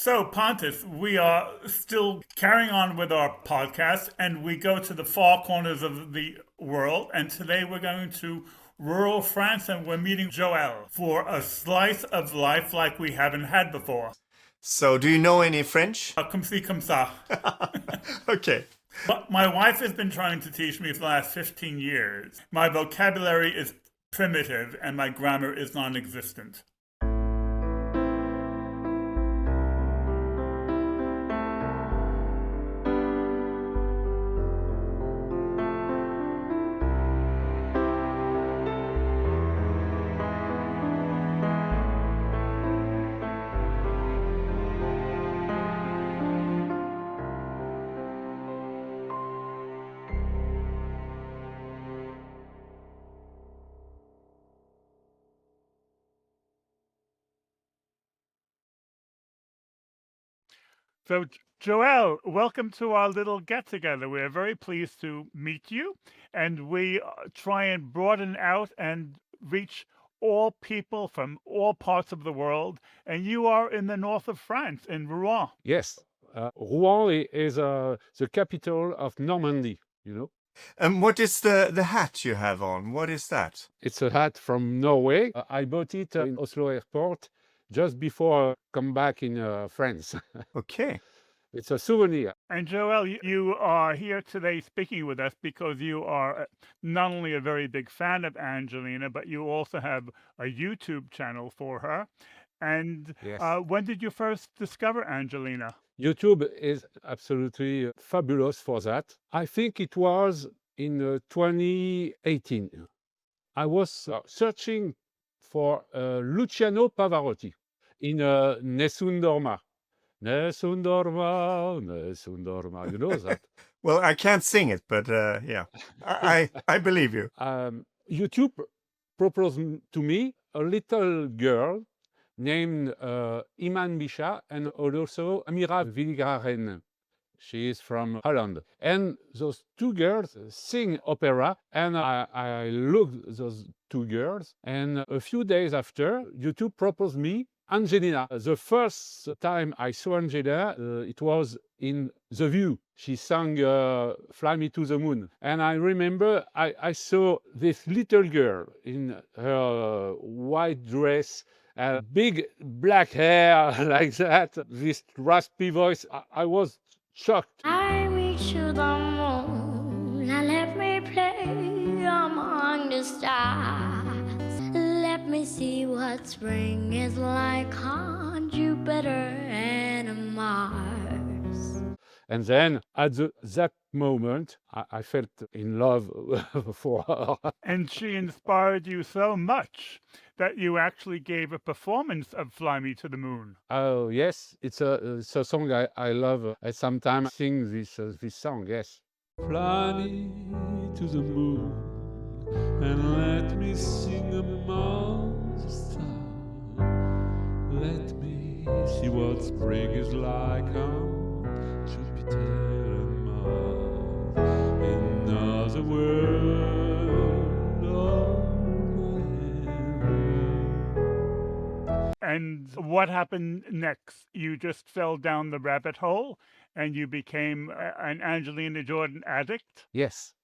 So, Pontus, we are still carrying on with our podcast, and we go to the far corners of the world. And today we're going to rural France, and we're meeting Joelle for a slice of life like we haven't had before. So, do you know any French? Comme ci, comme ça. Okay. But my wife has been trying to teach me for the last 15 years. My vocabulary is primitive, and my grammar is non existent. So, Joelle, welcome to our little get together. We're very pleased to meet you, and we try and broaden out and reach all people from all parts of the world. And you are in the north of France, in Rouen. Yes, Rouen is the capital of Normandy, you know. And what is the hat you have on? What is that? It's a hat from Norway. I bought it in Oslo airport just before I come back in France. Okay. It's a souvenir. And Joelle, you are here today speaking with us because you are not only a very big fan of Angelina, but you also have a YouTube channel for her. And Yes. when did you first discover Angelina? YouTube is absolutely fabulous for that. I think it was in 2018. I was searching for Luciano Pavarotti in Nessun Dorma. Nessun Dorma, Nessun Dorma. You know that? Well, I can't sing it, but yeah, I believe you. YouTube proposed to me a little girl named Iman Bisha and also Amira Viligaren. She is from Holland. And those two girls sing opera, and I looked those two girls, and a few days after, YouTube proposed me Angelina. The first time I saw Angelina, it was in The View. She sang Fly Me to the Moon. And I remember I saw this little girl in her white dress, big black hair like that, this raspy voice. I was shocked. I reach to the moon and let me play among the stars. Let me see what spring is like on Jupiter and Mars. And then at that moment, I felt in love for her. And she inspired you so much that you actually gave a performance of Fly Me to the Moon. Oh, yes, it's a song I love. I sometimes sing this song, yes. Fly me to the moon and let me sing among the stars. Let me see what spring is like on Jupiter and Mars. In other world of my hand. And what happened next? You just fell down the rabbit hole and you became an Angelina Jordan addict? Yes.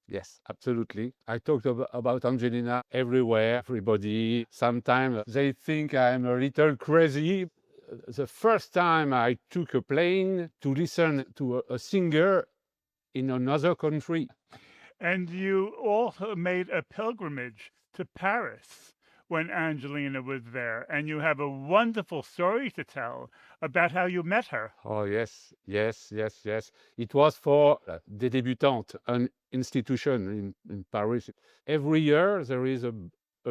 Yes, absolutely. I talked about Angelina everywhere, everybody. Sometimes they think I'm a little crazy. The first time I took a plane to listen to a singer in another country. And you also made a pilgrimage to Paris when Angelina was there. And you have a wonderful story to tell about how you met her. Oh, yes, yes, yes, yes. It was for des débutantes, an institution in Paris. Every year there is a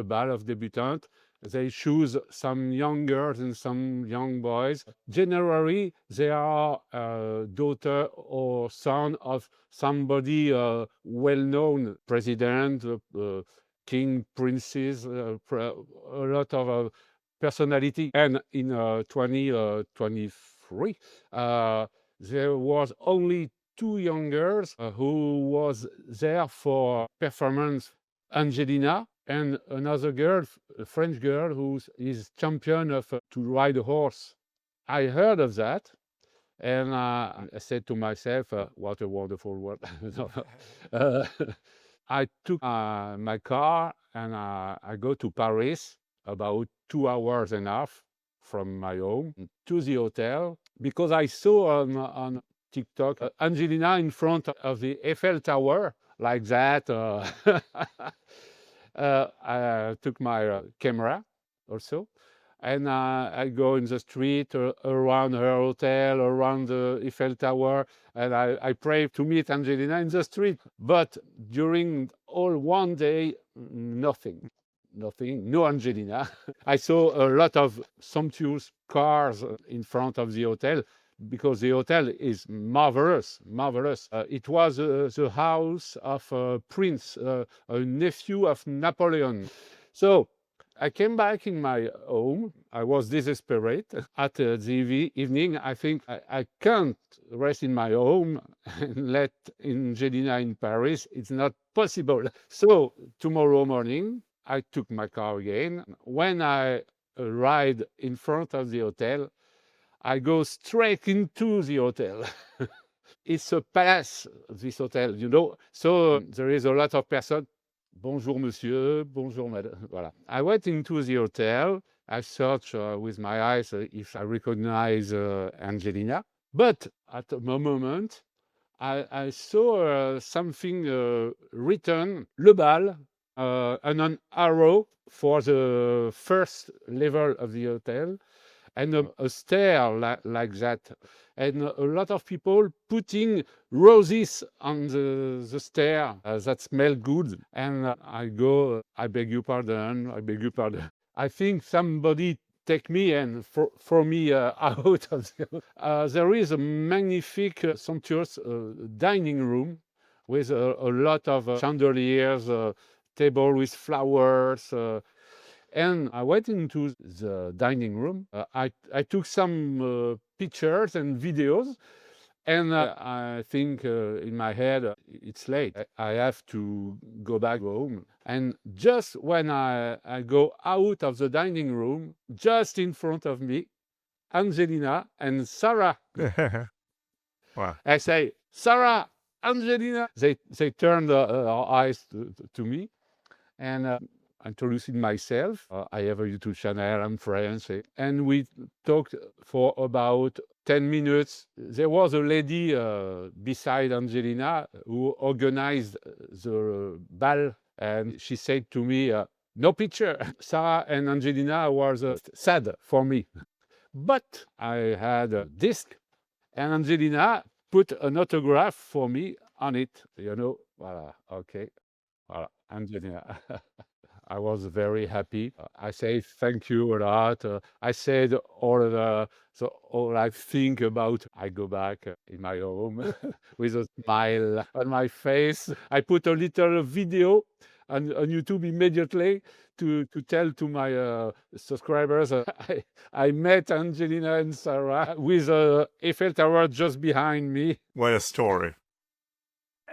ball of débutantes. They choose some young girls and some young boys. Generally, they are daughter or son of somebody well-known, president, king, princes, a lot of personality. And in 2023, there was only two young girls who was there for performance, Angelina, and another girl, a French girl, who is champion of to ride a horse. I heard of that, and I said to myself, "What a wonderful world!" No, uh, I took my car and I go to Paris, about 2 hours and a half from my home to the hotel, because I saw on TikTok Angelina in front of the Eiffel Tower, like that. I took my camera also, and I go in the street around her hotel, around the Eiffel Tower, and I pray to meet Angelina in the street. But during all one day, nothing. Nothing, no Angelina. I saw a lot of sumptuous cars in front of the hotel, because the hotel is marvelous, marvelous. It was the house of a prince, a nephew of Napoleon. So I came back in my home. I was desperate. At the evening, I think I can't rest in my home and let Angelina in Paris. It's not possible. So tomorrow morning, I took my car again. When I arrived in front of the hotel, I go straight into the hotel. It's a palace, this hotel, you know. So there is a lot of person. Bonjour, monsieur. Bonjour, madame. Voilà. I went into the hotel. I searched with my eyes if I recognize Angelina. But at a moment, I saw something written, Le Bal, and an arrow for the first level of the hotel, and a stair like that, and a lot of people putting roses on the stair that smell good. And I go, I beg your pardon, I beg your pardon. I think somebody take me and throw me out of the... there is a magnifique, sumptuous dining room with a lot of chandeliers, table with flowers, and I went into the dining room. I took some pictures and videos, and I think in my head, it's late. I have to go back home. And just when I go out of the dining room, just in front of me, Angelina and Sarah. Wow. I say, Sarah, Angelina. They turned their eyes to me, and introducing myself. I have a YouTube channel, I'm French. And we talked for about 10 minutes. There was a lady beside Angelina who organized the bal, and she said to me, no picture. Sarah and Angelina was sad for me. But I had a disc, and Angelina put an autograph for me on it. You know, voilà, okay. Voilà, Angelina. I was very happy. I say thank you a lot. I said all I think about. I go back in my home with a smile on my face. I put a little video on YouTube immediately to tell to my subscribers I met Angelina and Sarah with Eiffel Tower just behind me. What a story.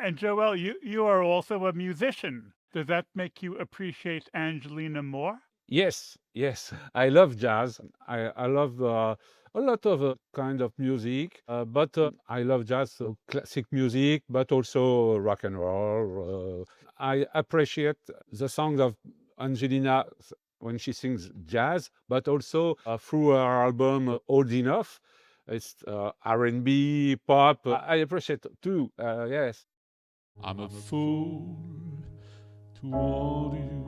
And Joelle, you are also a musician. Does that make you appreciate Angelina more? Yes, yes. I love jazz. I love a lot of kind of music, but I love jazz, classic music, but also rock and roll. I appreciate the songs of Angelina when she sings jazz, but also through her album Old Enough. It's R&B, pop. I appreciate too. Yes. I'm a fool to want you.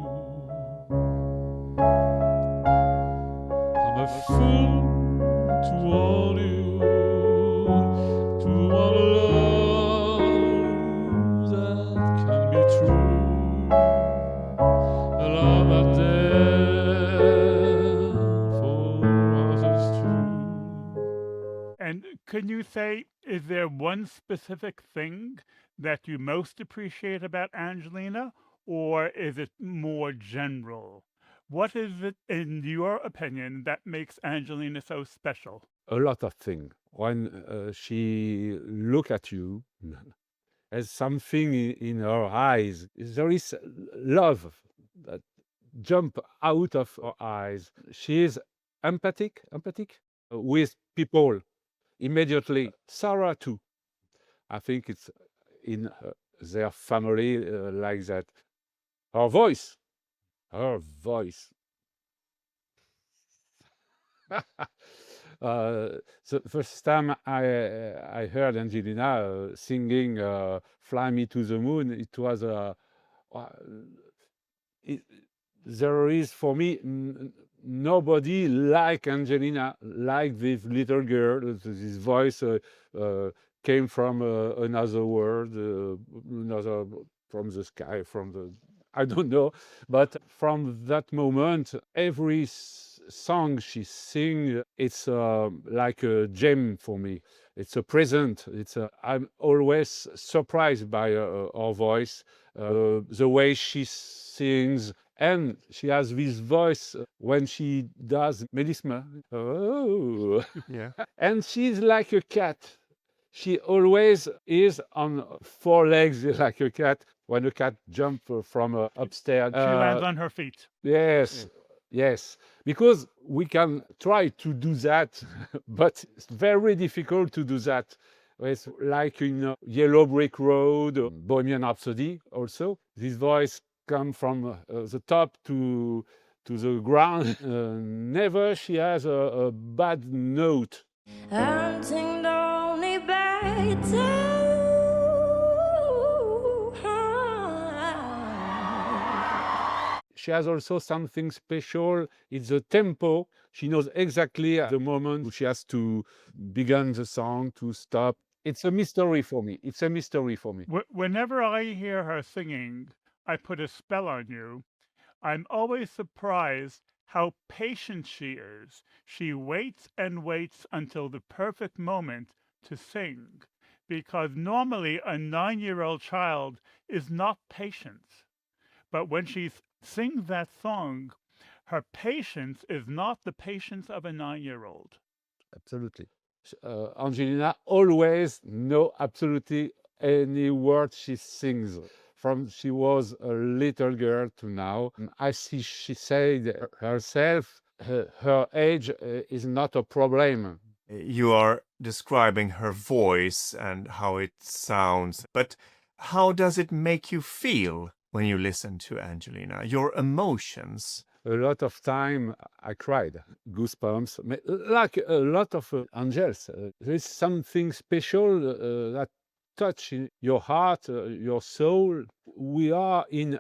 I'm a fool to want you, to want a love that can be true, a love that's there for others too. And can you say, is there one specific thing that you most appreciate about Angelina, or is it more general? What is it, in your opinion, that makes Angelina so special? A lot of things. When she look at you, there's something in her eyes. There is love that jump out of her eyes. She is empathic. with people immediately. Sarah too. I think it's in their family like that. Her voice. The first time I heard Angelina singing "Fly Me to the Moon," it was there is for me nobody like Angelina, like this little girl. This voice came from another world, another from the sky, from the I don't know, but from that moment, every song she sings, it's like a gem for me. It's a present. I'm always surprised by her voice, the way she sings, and she has this voice when she does melisma. Oh, Yeah. and she's like a cat. She always is on four legs like a cat. When a cat jumps from upstairs, She lands on her feet. yes, yes, because we can try to do that, but it's very difficult to do that. It's like in Yellow Brick Road, Bohemian Rhapsody also. This voice comes from the top to the ground. Never she has a bad note. Hunting only by She has also something special. It's the tempo. She knows exactly the moment she has to begin the song, to stop. It's a mystery for me. It's a mystery for me. Whenever I hear her singing, I put a spell on you. I'm always surprised how patient she is. She waits and waits until the perfect moment to sing, because normally a 9-year-old child is not patient. But when she sings that song, her patience is not the patience of a 9-year-old. Absolutely. Angelina always know absolutely any word she sings. From she was a little girl to now, I see she said herself, her age is not a problem. You are describing her voice and how it sounds, but how does it make you feel when you listen to Angelina? Your emotions? A lot of time I cried, goosebumps, like a lot of angels. There is something special that touch in your heart, your soul. We are in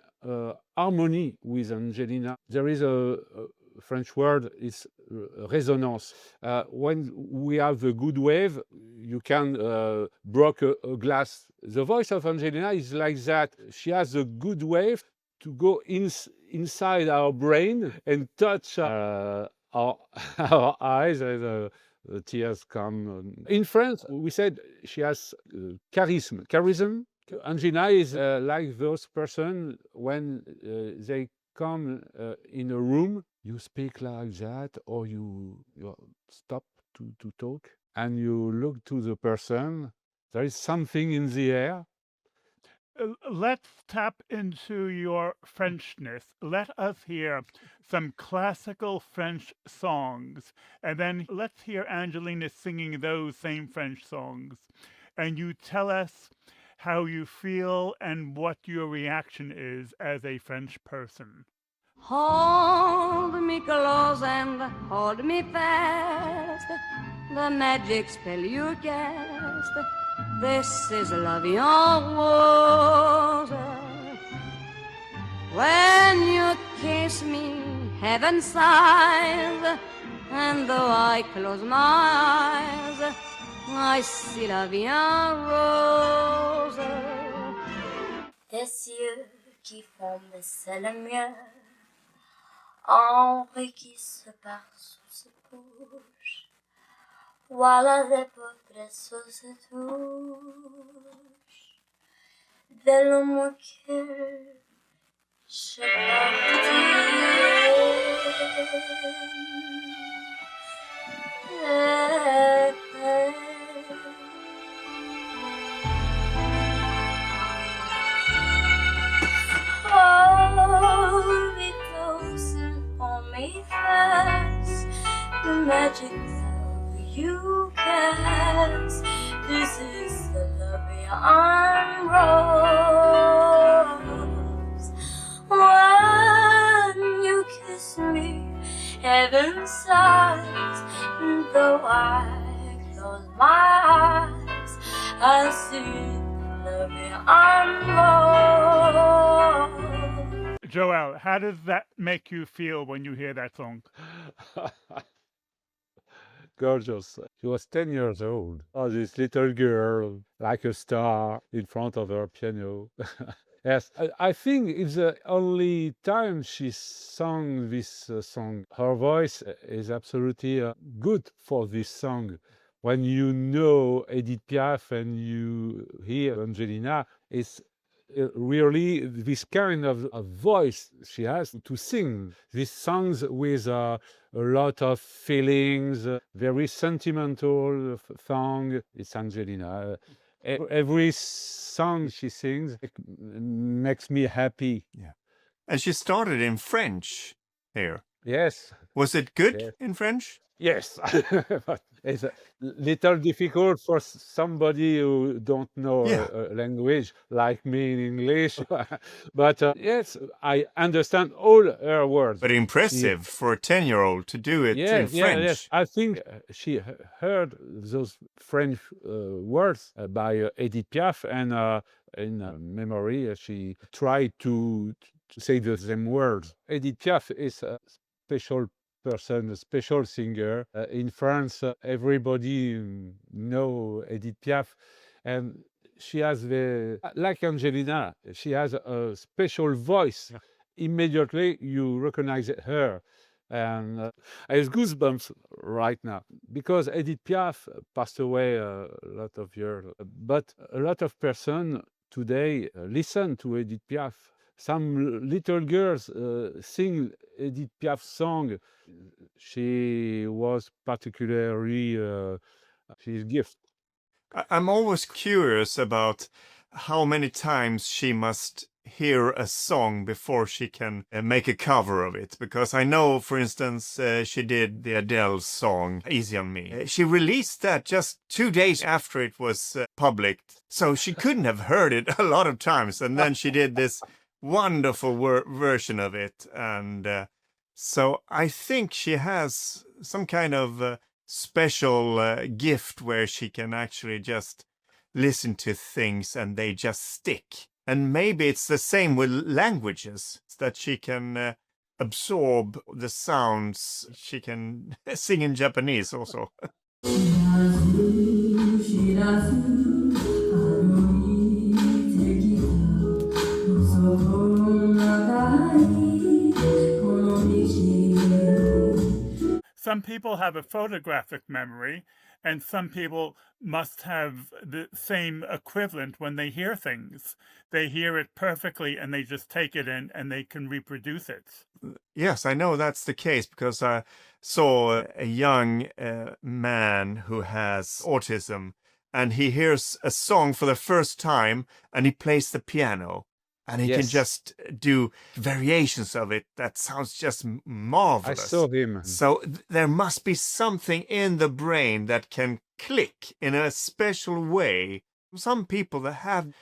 harmony with Angelina. There is a French word, it's resonance. When we have a good wave, you can break a glass. The voice of Angelina is like that. She has a good wave to go inside our brain and touch our eyes, and the tears come. In France, we said she has charisma. Charism. Angelina is like those person when they come in a room, you speak like that, or you stop to talk, and you look to the person. There is something in the air. Let's tap into your Frenchness. Let us hear some classical French songs, and then let's hear Angelina singing those same French songs. And you tell us how you feel and what your reaction is as a French person. Hold me close and hold me fast, the magic spell you cast. This is love en rose. When you kiss me, heaven sighs, and though I close my eyes, I see love en rose. Des yeux qui font baisser le mien, Henri qui se part sous ses bouches, voilà des portraits sous ses touches, dès le mois que je the magic of sighs. This is the love rose. When you kiss me, heaven sighs. Though I close my eyes, I see the rose. Joelle, how does that make you feel when you hear that song? Gorgeous. She was 10 years old. Oh, this little girl, like a star in front of her piano. Yes, I think it's the only time she sang this song. Her voice is absolutely good for this song. When you know Edith Piaf and you hear Angelina, it's really this kind of voice she has to sing these songs with a lot of feelings, very sentimental song. It's Angelina. Every song she sings makes me happy. Yeah. And she started in French here. Yes. Was it good Yes. in French? Yes. But it's a little difficult for somebody who don't know Yeah. a language like me in English. But yes, I understand all her words. But impressive for a 10-year-old to do it in French. Yes. I think she heard those French words by Edith Piaf, and in memory, she tried to say the same words. Edith Piaf is a special person, a special singer. In France, everybody know Edith Piaf, and she has like Angelina, she has a special voice. Yeah. Immediately you recognize her. And I have goosebumps right now because Edith Piaf passed away a lot of years, but a lot of person today listen to Edith Piaf. Some little girls sing Edith Piaf's song. She was particularly she's gift. I'm always curious about how many times she must hear a song before she can make a cover of it. Because I know, for instance, she did the Adele song, Easy on Me. She released that just 2 days after it was published. So she couldn't have heard it a lot of times. And then she did this wonderful version of it. And so I think she has some kind of special gift where she can actually just listen to things and they just stick. And maybe it's the same with languages, that she can absorb the sounds. She can sing in Japanese also. Some people have a photographic memory, and some people must have the same equivalent when they hear things. They hear it perfectly and they just take it in and they can reproduce it. Yes, I know that's the case because I saw a young man who has autism, and he hears a song for the first time and he plays the piano. And he can just do variations of it that sounds just marvelous. I saw him. So there must be something in the brain that can click in a special way. Some people that have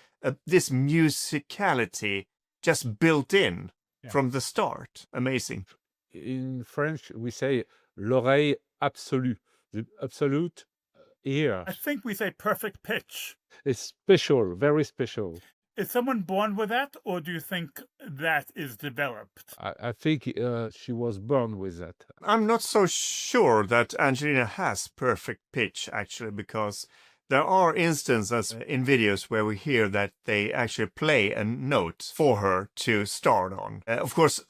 this musicality just built in from the start. Amazing. In French, we say l'oreille absolue, the absolute ear. I think we say perfect pitch. It's special, very special. Is someone born with that, or do you think that is developed? I think she was born with that. I'm not so sure that Angelina has perfect pitch, actually, because there are instances in videos where we hear that they actually play a note for her to start on. Of course,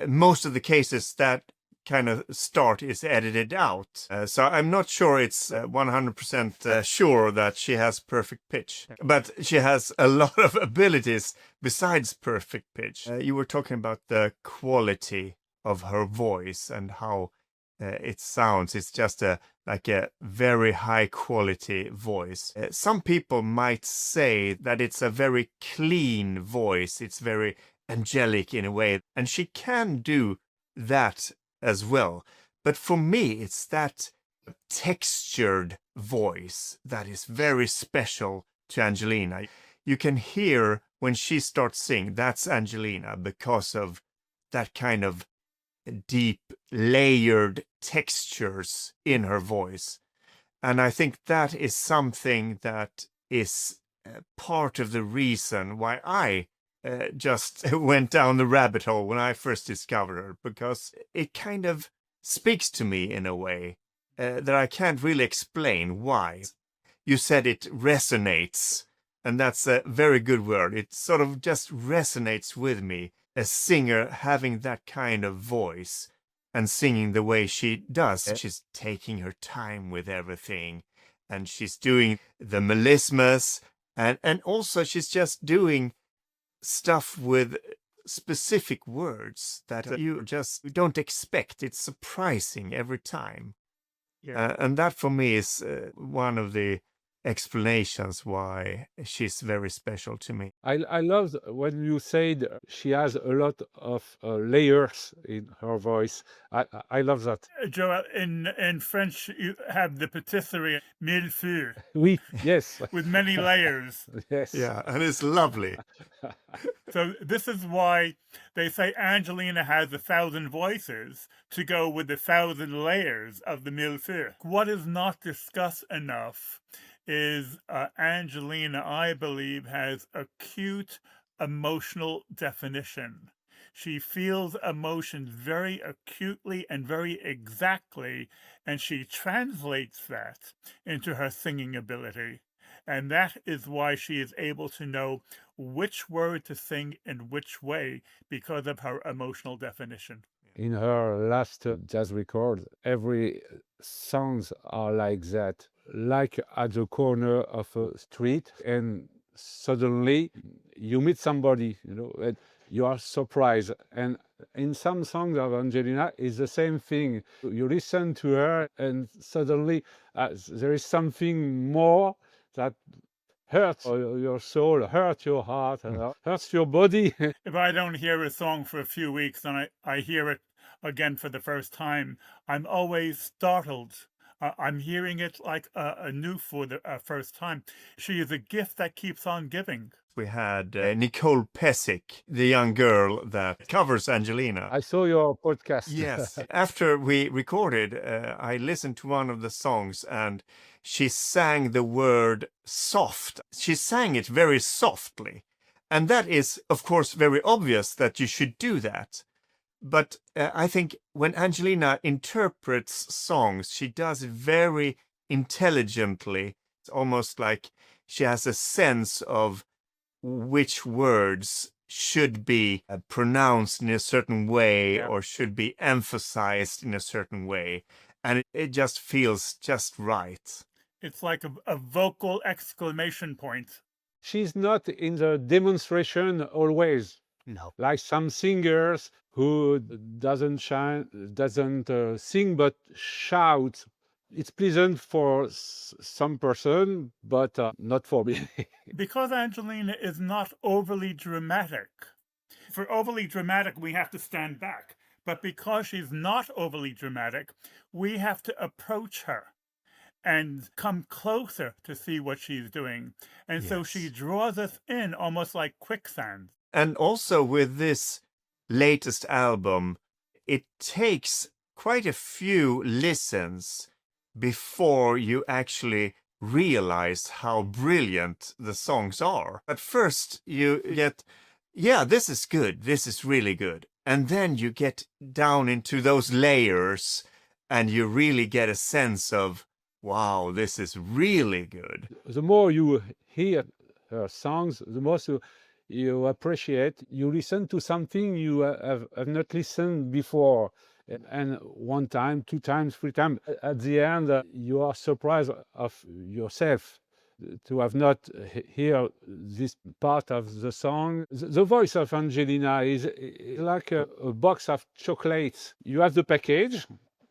most of the cases that kind of start is edited out. So I'm not sure it's 100% sure that she has perfect pitch. But she has a lot of abilities besides perfect pitch. You were talking about the quality of her voice and how it sounds. It's just like a very high quality voice. Some people might say that it's a very clean voice. It's very angelic in a way. And she can do that as well. But for me, it's that textured voice that is very special to Angelina. You can hear when she starts singing, that's Angelina, because of that kind of deep, layered textures in her voice. And I think that is something that is part of the reason why I just went down the rabbit hole when I first discovered her, because it kind of speaks to me in a way that I can't really explain why. You said it resonates, and that's a very good word. It sort of just resonates with me, a singer having that kind of voice and singing the way she does. She's taking her time with everything, and she's doing the melismas, and also she's just doing stuff with specific words that you just don't expect. It's surprising every time. Yeah. And that for me is one of the explanations why she's very special to me. I love when you said she has a lot of layers in her voice. I love that. Joelle, in French, you have the patisserie mille feux Oui, yes, with many layers. yes. Yeah, and it's lovely. So this is why they say Angelina has 1,000 voices to go with the 1,000 layers of the mille feux. What is not discussed enough is Angelina, I believe, has acute emotional definition. She feels emotions very acutely and very exactly, and she translates that into her singing ability. And that is why she is able to know which word to sing in which way because of her emotional definition. In her last jazz record, every songs are like that, like at the corner of a street, and suddenly you meet somebody, and you are surprised. And in some songs of Angelina, it's the same thing. You listen to her, and suddenly there is something more that hurts your soul, hurts your heart, and hurts your body. If I don't hear a song for a few weeks and I hear it again for the first time, I'm always startled. I'm hearing it like anew for the first time. She is a gift that keeps on giving. We had Nicole Pesic, the young girl that covers Angelina. I saw your podcast. Yes. After we recorded, I listened to one of the songs, and she sang the word soft. She sang it very softly. And that is, of course, very obvious that you should do that. But I think when Angelina interprets songs, she does it very intelligently. It's almost like she has a sense of which words should be pronounced in a certain way or should be emphasized in a certain way. And it just feels just right. It's like a vocal exclamation point. She's not in the demonstration always. No. Like some singers who doesn't sing but shout. It's pleasant for some person, but not for me. Because Angelina is not overly dramatic. For overly dramatic, we have to stand back. But because she's not overly dramatic, we have to approach her and come closer to see what she's doing. And so she draws us in almost like quicksand. And also with this latest album, it takes quite a few listens before you actually realize how brilliant the songs are. At first, you get, yeah, this is good, this is really good. And then you get down into those layers and you really get a sense of, wow, this is really good. The more you hear her songs, the more you appreciate. You listen to something you have not listened before. And one time, two times, three times. At the end, you are surprised of yourself to have not hear this part of the song. The voice of Angelina is like a box of chocolates. You have the package,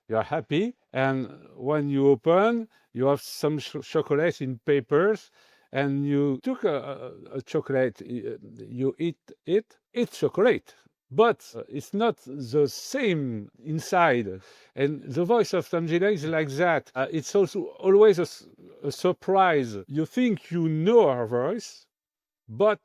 you are happy, and when you open, you have some chocolate in papers, and you took a chocolate, you eat it, it's chocolate. but it's not the same inside. And the voice of Angelina is like that. It's also always a surprise. You think you know her voice, but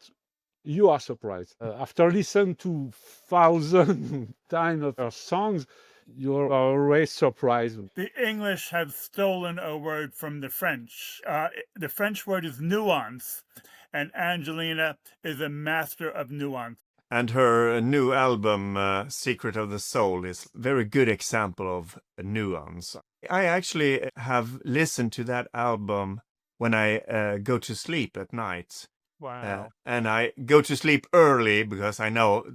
you are surprised. After listening to thousand times of her songs, you are always surprised. The English have stolen a word from the French. The French word is nuance, and Angelina is a master of nuance. And her new album, Secret of the Soul, is a very good example of nuance. I actually have listened to that album when I go to sleep at night. Wow. And I go to sleep early because I know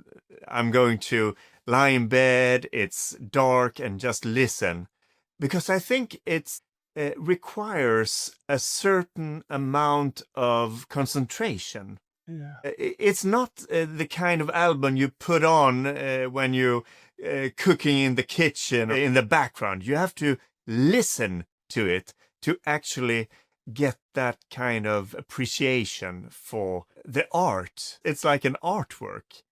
I'm going to lie in bed, it's dark, and just listen. Because I think it requires a certain amount of concentration. Yeah. It's not the kind of album you put on when you're cooking in the kitchen in the background. You have to listen to it to actually get that kind of appreciation for the art. It's like an artwork.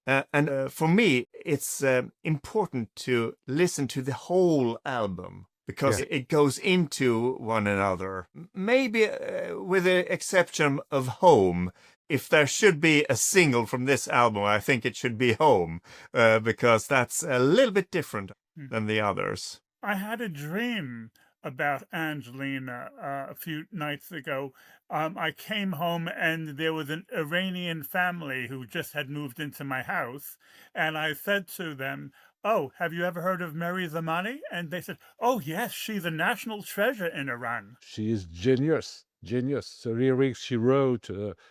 And for me, it's important to listen to the whole album because it goes into one another. Maybe with the exception of Home. If there should be a single from this album, I think it should be Home, because that's a little bit different than the others. I had a dream about Angelina a few nights ago. I came home and there was an Iranian family who just had moved into my house. And I said to them, "Oh, have you ever heard of Mary Zamani?" And they said, "Oh, yes, she's a national treasure in Iran." She is genius. Genius. The lyrics she wrote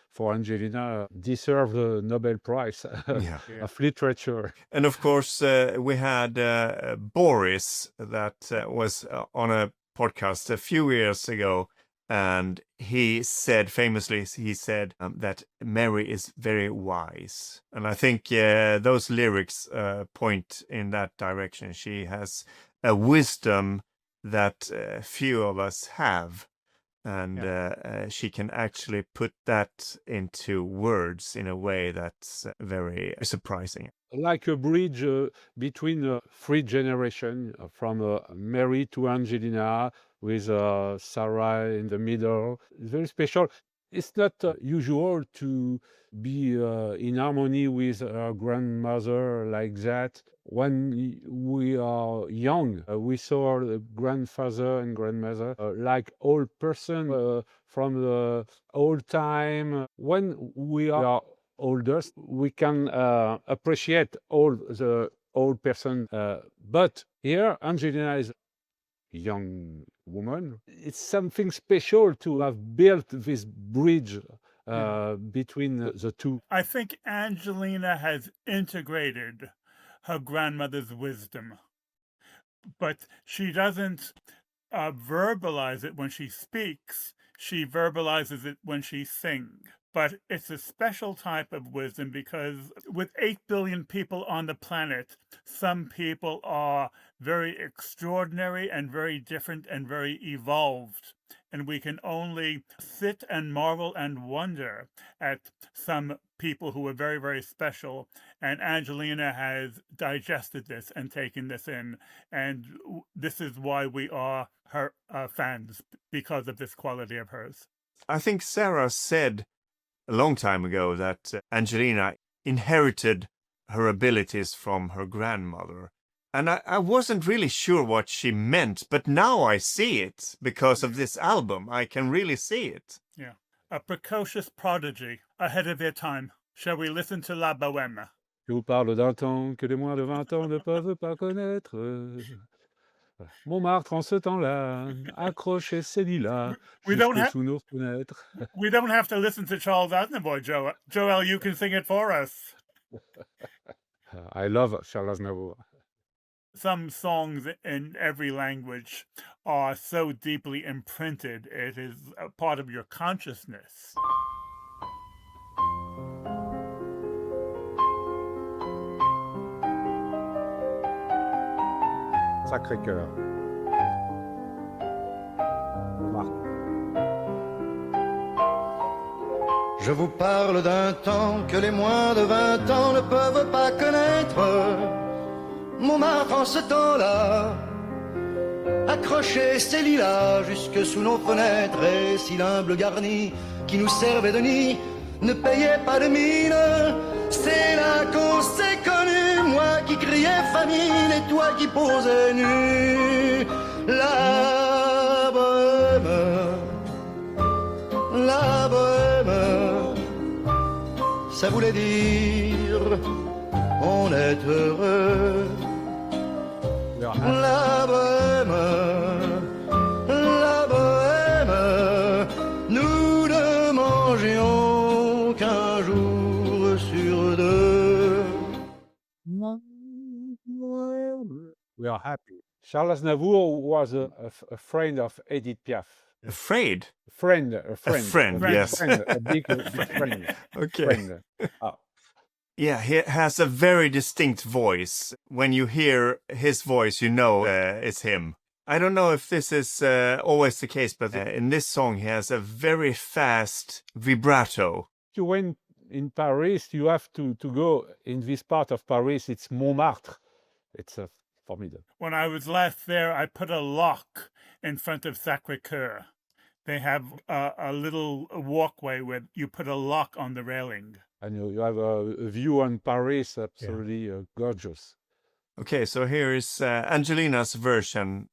for Angelina deserve the Nobel Prize of Literature. And of course, we had Boris that was on a podcast a few years ago. And he said famously, that Mary is very wise. And I think those lyrics point in that direction. She has a wisdom that few of us have. And she can actually put that into words in a way that's very surprising. Like a bridge between three generations, from Mary to Angelina, with Sarah in the middle. It's very special. It's not usual to be in harmony with our grandmother like that. When we are young, we saw the grandfather and grandmother like old person from the old time. When we are older, we can appreciate all the old person. But here, Angelina is young woman. It's something special to have built this bridge between the two. I think Angelina has integrated her grandmother's wisdom, but she doesn't verbalize it when she speaks. She verbalizes it when she sings. But it's a special type of wisdom because with 8 billion people on the planet, some people are very extraordinary and very different and very evolved. And we can only sit and marvel and wonder at some people who are very, very special. And Angelina has digested this and taken this in. And this is why we are her fans, because of this quality of hers. I think Sarah said a long time ago that Angelina inherited her abilities from her grandmother. And I wasn't really sure what she meant, but now I see it because of this album. I can really see it. Yeah. A precocious prodigy ahead of their time. Shall we listen to La Bohème? Je vous parle d'un temps que les moins de 20 ans ne peuvent pas connaître. Montmartre en ce temps-là, accrochait ses lilas jusque sous nos fenêtres. We don't have to listen to Charles Aznavour, Joelle. Joelle, you can sing it for us. I love Charles Aznavour. Some songs in every language are so deeply imprinted, it is a part of your consciousness. Sacré-Cœur. Je vous parle d'un temps que les moins de 20 ans ne peuvent pas connaître. Montmartre en ce temps-là accrochait ses lilas jusque sous nos fenêtres, et si l'humble garni qui nous servait de nid ne payait pas de mine, c'est là qu'on s'est connus, moi qui criais famine et toi qui posais nu. La bohème, ça voulait dire on est heureux. La bohème, nous ne mangions qu'un jour sur deux. We are happy. Charles Aznavour was a friend of Edith Piaf. Afraid? A friend, A friend, yes. a big friend. Okay. Friend. Oh. Yeah, he has a very distinct voice. When you hear his voice, you know it's him. I don't know if this is always the case, but in this song, he has a very fast vibrato. You went in Paris, you have to go in this part of Paris. It's Montmartre. It's formidable. When I was last there, I put a lock in front of Sacré-Cœur. They have a little walkway where you put a lock on the railing. And you have a view on Paris, absolutely gorgeous. Okay, so here is Angelina's version.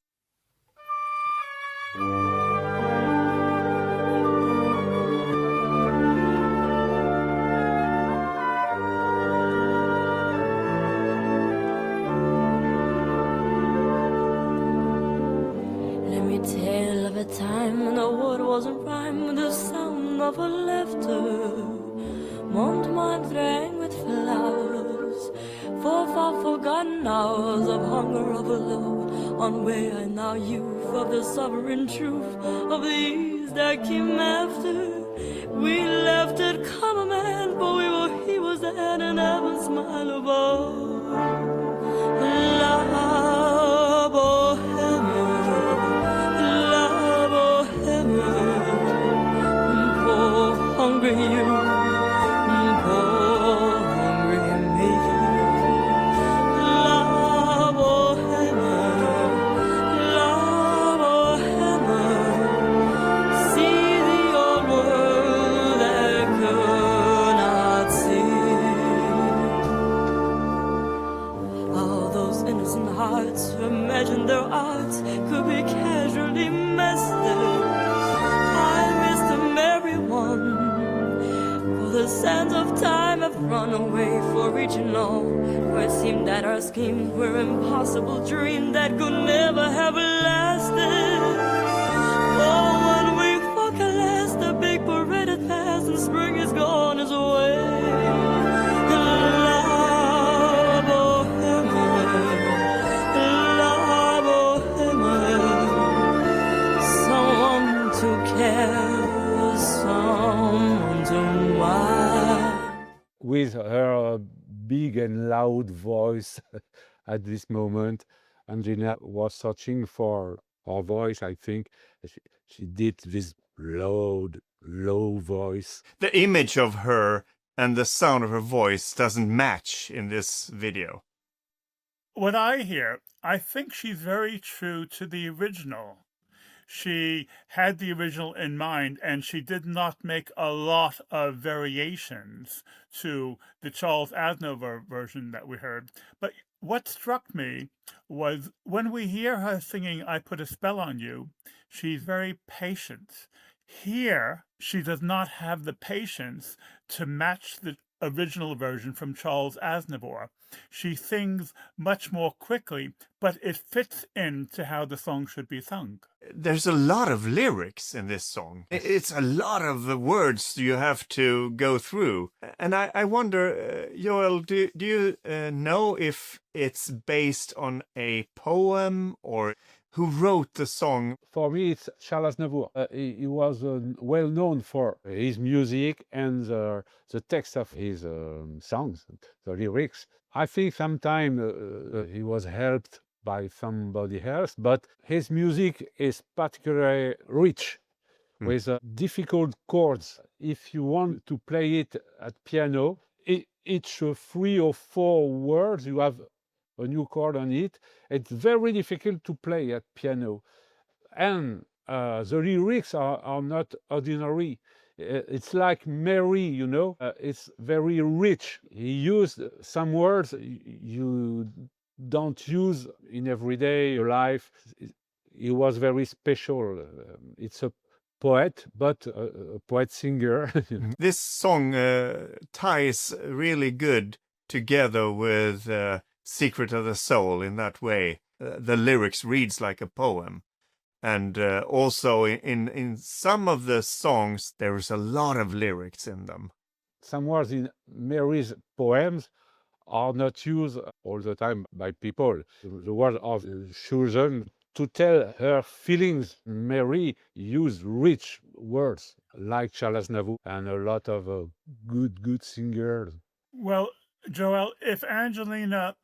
Let me tell of a time when the wood wasn't rhyme with the sound of a laughter. Montmartre rang with flowers, for far forgotten hours of hunger, of a love, on way I now youth, of the sovereign truth, of these that came after. We left it common man, but he was there, and heaven smile above. La bohème, poor hungry you. Imagine their arts could be casually messed up. I miss them everyone, for the sands of time have run away for reaching on, where it seemed that our schemes were impossible dreams that could never have lasted. Oh, when we fucking last, the big parade had passed and spring is gone his way. With her big and loud voice at this moment, Angelina was searching for her voice, I think. She did this loud, low voice. The image of her and the sound of her voice doesn't match in this video. What I hear, I think she's very true to the original. She had the original in mind, and she did not make a lot of variations to the Charles Aznavour version that we heard. But what struck me was when we hear her singing I Put a Spell on You, she's very patient. Here, she does not have the patience to match the original version from Charles Aznavour. She sings much more quickly, but it fits into how the song should be sung. There's a lot of lyrics in this song. It's a lot of words you have to go through. And I wonder, Joelle, do you know if it's based on a poem or who wrote the song? For me, it's Charles Aznavour. He was well known for his music and the text of his songs, the lyrics. I think sometimes he was helped by somebody else, but his music is particularly rich. with difficult chords. If you want to play it at piano, each 3 or 4 words, you have a new chord on it. It's very difficult to play at piano. And the lyrics are not ordinary. It's like Mary, you know, it's very rich. He used some words you don't use in everyday life. He was very special. It's a poet, but a poet singer. This song ties really good together with Secret of the Soul in that way. The lyrics reads like a poem. And also in some of the songs, there is a lot of lyrics in them. Some words in Mary's poems are not used all the time by people. The words of chosen to tell her feelings. Mary used rich words like Charles Aznavour and a lot of good singers. Well, Joelle, if Angelina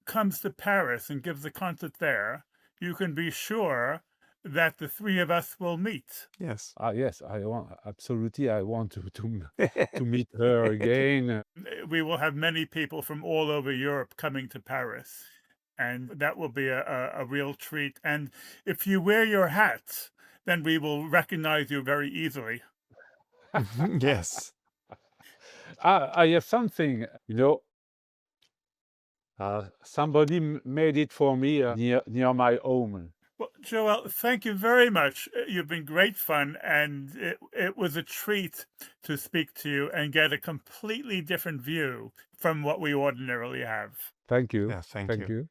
comes to Paris and gives a concert there, you can be sure that the 3 of us will meet. Yes. Yes, I want to meet her again. We will have many people from all over Europe coming to Paris, and that will be a real treat. And if you wear your hat, then we will recognize you very easily. Yes. I have something, you know. Somebody made it for me near my home. Well, Joelle, thank you very much. You've been great fun, and it was a treat to speak to you and get a completely different view from what we ordinarily have. Thank you. Yeah, thank you.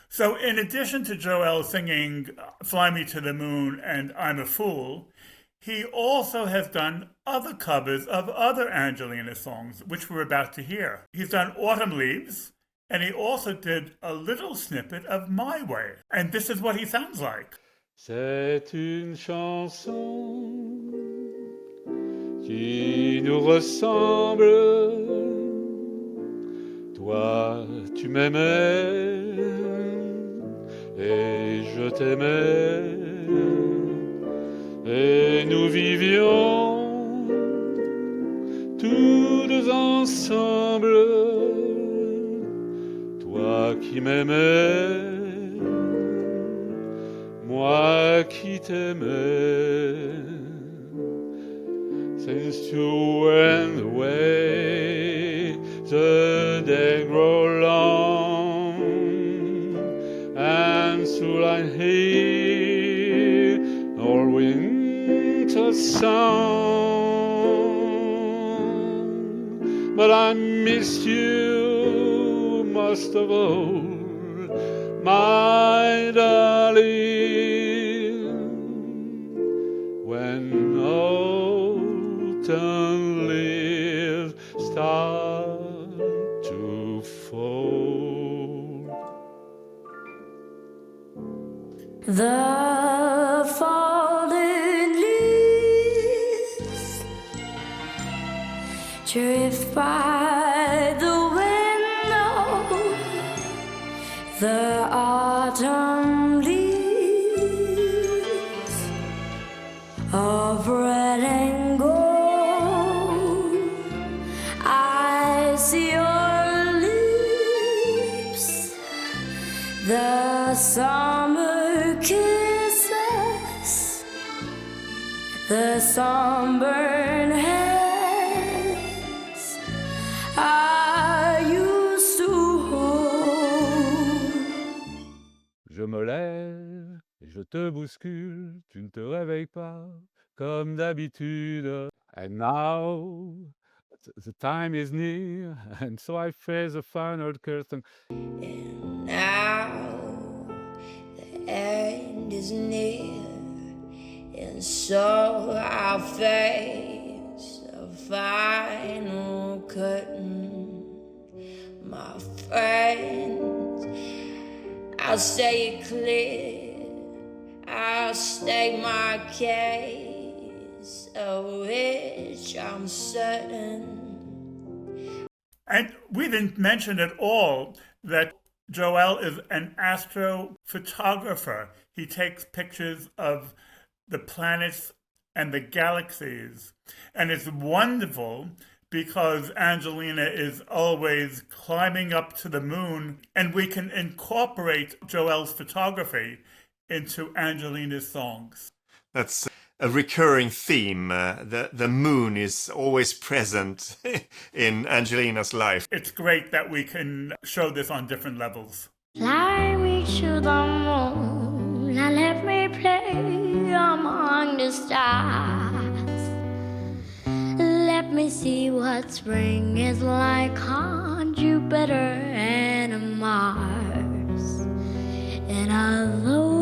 So in addition to Joelle singing Fly Me to the Moon and I'm a Fool, he also has done other covers of other Angelina songs, which we're about to hear. He's done Autumn Leaves, and he also did a little snippet of My Way. And this is what he sounds like. C'est une chanson qui nous ressemble. Toi, tu m'aimais et je t'aimais. Et nous vivions tous deux ensemble. Toi qui m'aimais, moi qui t'aimais, since you went away, the day grow long, and so I hear our winter song, but I miss you most of all, my darling, when autumn leaves start to fall. The fallen leaves drift by the the autumn leaves of red and gold. I see your lips, the summer kisses, the sunburned hands I used to hold. Je me lève, je te bouscule, tu ne te réveilles pas comme d'habitude. And now the time is near, and so I face the final curtain. And now the end is near, and so I'll face the final curtain. My friends, I'll say it clear, I'll state my case, of which I'm certain. And we didn't mention at all that Joelle is an astrophotographer. He takes pictures of the planets and the galaxies. And it's wonderful because Angelina is always climbing up to the moon, and we can incorporate Joelle's photography into Angelina's songs. That's a recurring theme. The moon is always present in Angelina's life. It's great that we can show this on different levels. Fly me to the moon and let me play among the stars. Let me see what spring is like on Jupiter and Mars. And although